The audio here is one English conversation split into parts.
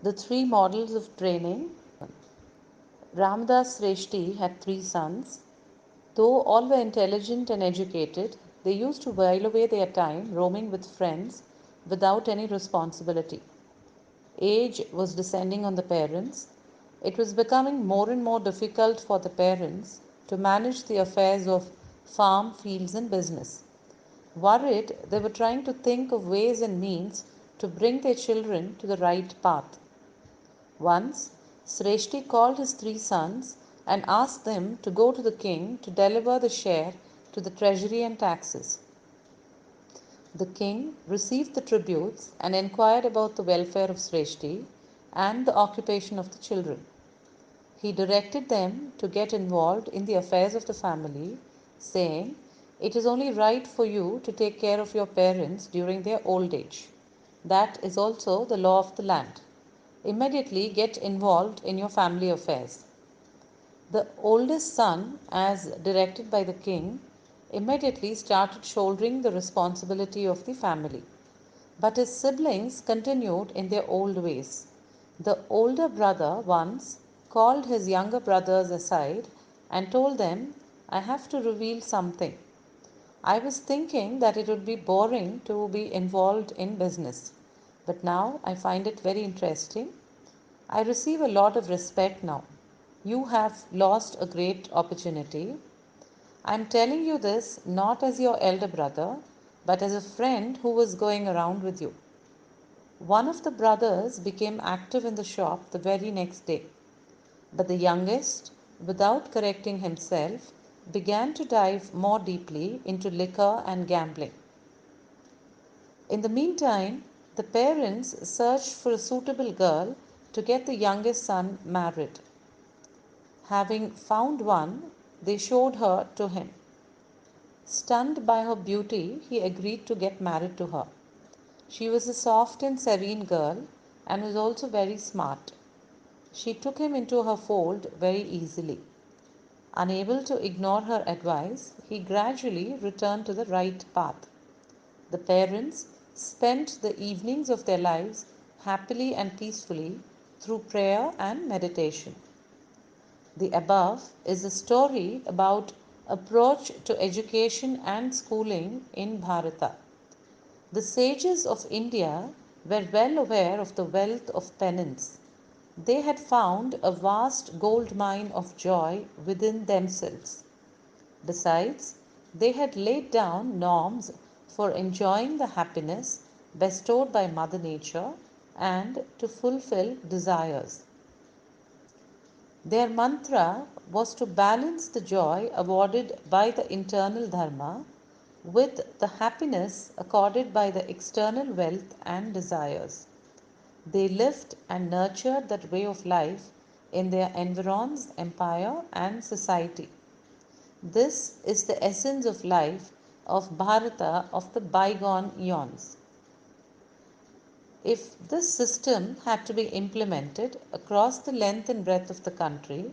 The three models of training. Ramdas Sreshti had three sons. Though all were intelligent and educated, they used to while away their time roaming with friends without any responsibility. Age was descending on the parents. It was becoming more and more difficult for the parents to manage the affairs of farm, fields, and business. Worried, they were trying to think of ways and means to bring their children to the right path. Once, Sreshti called his three sons and asked them to go to the king to deliver the share to the treasury and taxes. The king received the tributes and inquired about the welfare of Sreshti and the occupation of the children. He directed them to get involved in the affairs of the family, saying, "It is only right for you to take care of your parents during their old age. That is also the law of the land. Immediately get involved in your family affairs." The oldest son, as directed by the king, immediately started shouldering the responsibility of the family. But his siblings continued in their old ways. The older brother once called his younger brothers aside and told them, "I have to reveal something. I was thinking that it would be boring to be involved in business, but now I find it very interesting. I receive a lot of respect now. You have lost a great opportunity. I am telling you this not as your elder brother, but as a friend who was going around with you." One of the brothers became active in the shop the very next day, but the youngest, without correcting himself, began to dive more deeply into liquor and gambling. In the meantime, the parents searched for a suitable girl to get the youngest son married. Having found one, they showed her to him. Stunned by her beauty, he agreed to get married to her. She was a soft and serene girl and was also very smart. She took him into her fold very easily. Unable to ignore her advice, he gradually returned to the right path. The parents spent the evenings of their lives happily and peacefully through prayer and meditation. The above is a story about approach to education and schooling in Bharata. The sages of India were well aware of the wealth of penance. They had found a vast gold mine of joy within themselves. Besides, they had laid down norms for enjoying the happiness bestowed by Mother Nature and to fulfill desires. Their mantra was to balance the joy awarded by the internal dharma with the happiness accorded by the external wealth and desires. They lived and nurtured that way of life in their environs, empire, and society. This is the essence of life of Bharata of the bygone eons. If this system had to be implemented across the length and breadth of the country,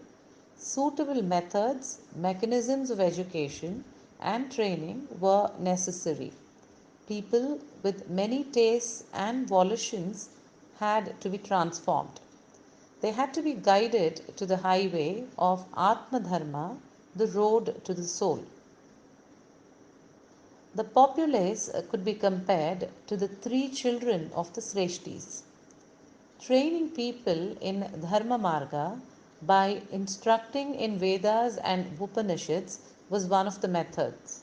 suitable methods, mechanisms of education, and training were necessary. People with many tastes and volitions had to be transformed. They had to be guided to the highway of Atma Dharma, the road to the soul. The populace could be compared to the three children of the Sreshtis. Training people in Dharma Marga by instructing in Vedas and Upanishads was one of the methods.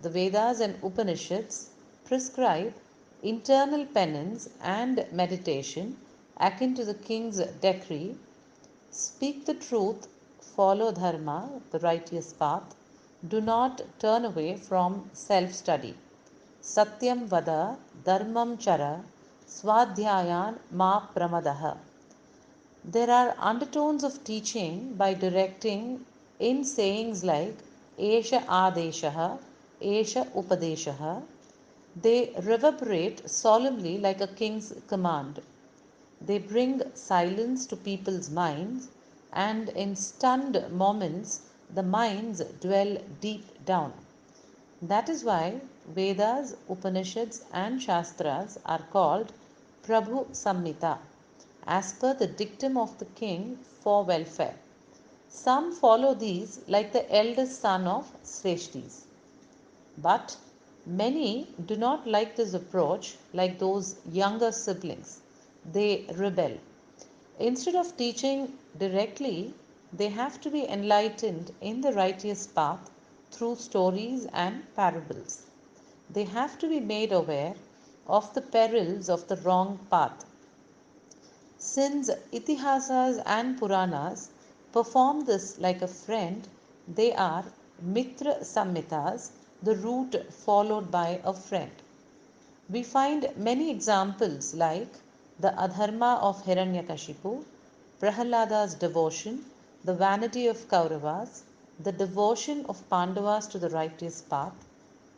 The Vedas and Upanishads prescribe internal penance and meditation akin to the king's decree: speak the truth, follow dharma, the righteous path, do not turn away from self study. Satyam vada, dharmam chara, swadhyayan ma pramadaha. There are undertones of teaching by directing in sayings like Esha Adeshaha, Esha Upadeshaha. They reverberate solemnly like a king's command. They bring silence to people's minds, and in stunned moments, the minds dwell deep down. That is why Vedas, Upanishads, and Shastras are called Prabhu Samhita. as per the dictum of the king for welfare. Some follow these like the eldest son of Sreshtis. But many do not like this approach like those younger siblings. They rebel. Instead of teaching directly, they have to be enlightened in the righteous path through stories and parables. They have to be made aware of the perils of the wrong path. Since Itihasas and Puranas perform this like a friend, they are Mitra Samhitas, the route followed by a friend. We find many examples like the Adharma of Hiranyakashipu, Prahalada's devotion, the vanity of Kauravas, the devotion of Pandavas to the righteous path,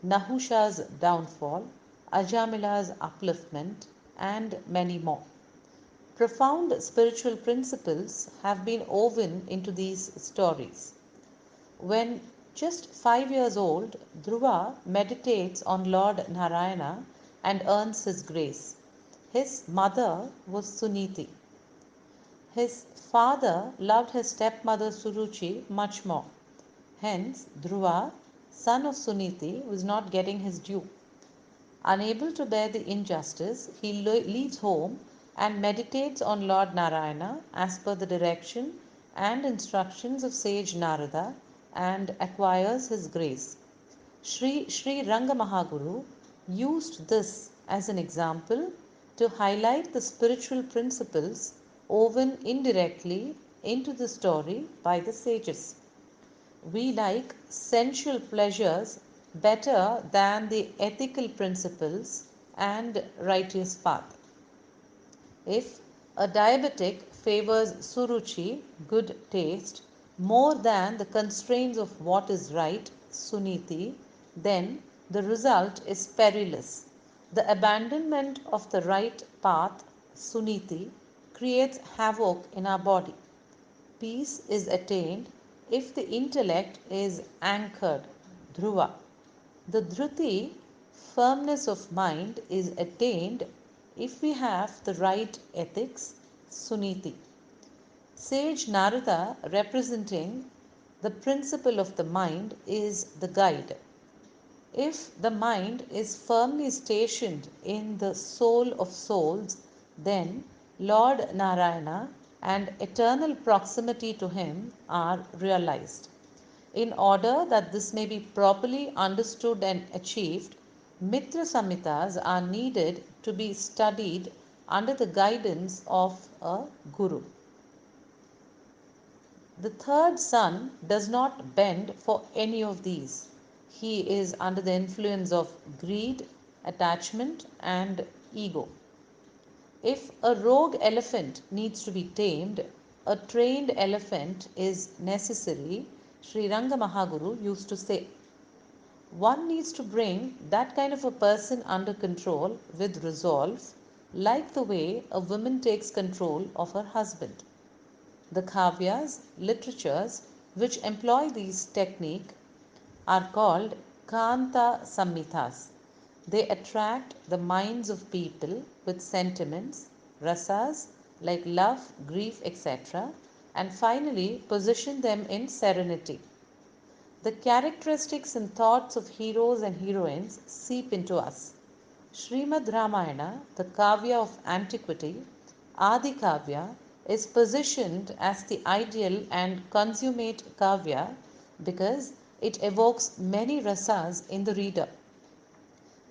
Nahusha's downfall, Ajamila's upliftment, and many more. Profound spiritual principles have been woven into these stories. When just 5 years old, Dhruva meditates on Lord Narayana and earns his grace. His mother was Suniti. His father loved his stepmother Suruchi much more. Hence, Dhruva, son of Suniti, was not getting his due. Unable to bear the injustice, he leaves home and meditates on Lord Narayana as per the direction and instructions of sage Narada and acquires his grace. Sri Ranga Mahaguru used this as an example to highlight the spiritual principles woven indirectly into the story by the sages. We like sensual pleasures better than the ethical principles and righteous path. If a diabetic favors Suruchi, good taste, more than the constraints of what is right, Suniti, then the result is perilous. The abandonment of the right path, Suniti, creates havoc in our body. Peace is attained if the intellect is anchored, Dhruva. The Dhruti, firmness of mind, is attained if we have the right ethics, Suniti. Sage Narada, representing the principle of the mind, is the guide. If the mind is firmly stationed in the soul of souls, then Lord Narayana and eternal proximity to him are realized. In order that this may be properly understood and achieved, Mitra Samhitas are needed to be studied under the guidance of a guru. The third son does not bend for any of these. He is under the influence of greed, attachment, and ego. If a rogue elephant needs to be tamed, a trained elephant is necessary, Sri Ranga Mahaguru used to say. One needs to bring that kind of a person under control with resolve, like the way a woman takes control of her husband. The kavyas, literatures, which employ these technique are called Kanta Samhitas. They attract the minds of people with sentiments, rasas like love, grief, etc., and finally position them in serenity. The characteristics and thoughts of heroes and heroines seep into us. Srimad Ramayana, the Kavya of antiquity, Adi Kavya, is positioned as the ideal and consummate Kavya because it evokes many rasas in the reader.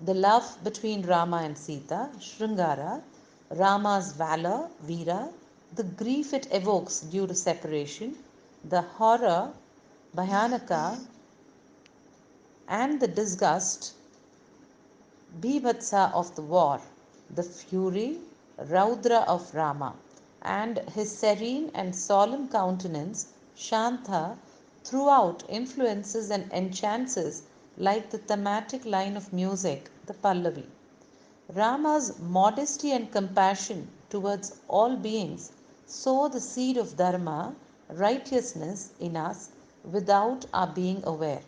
The love between Rama and Sita, Sringara, Rama's valor, Veera, the grief it evokes due to separation, the horror, Bhayanaka, and the disgust, Bhibhatsa of the war, the fury, Raudra of Rama, and his serene and solemn countenance, Shanta, throughout influences and enchants like the thematic line of music, the Pallavi. Rama's modesty and compassion towards all beings sow the seed of Dharma, righteousness, in us without our being aware.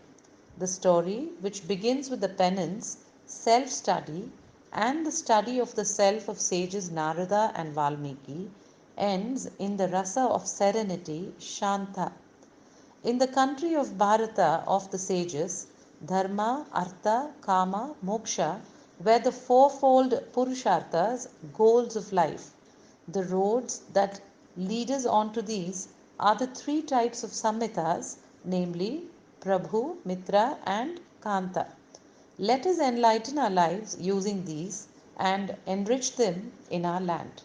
The story, which begins with the penance, self study, and the study of the self of sages Narada and Valmiki, ends in the rasa of serenity, Shanta. In the country of Bharata of the sages, Dharma, Artha, Kama, Moksha were the fourfold Purusharthas, goals of life. The roads that lead us on to these are the three types of samhitas, namely Prabhu, Mitra, and Kanta. Let us enlighten our lives using these and enrich them in our land.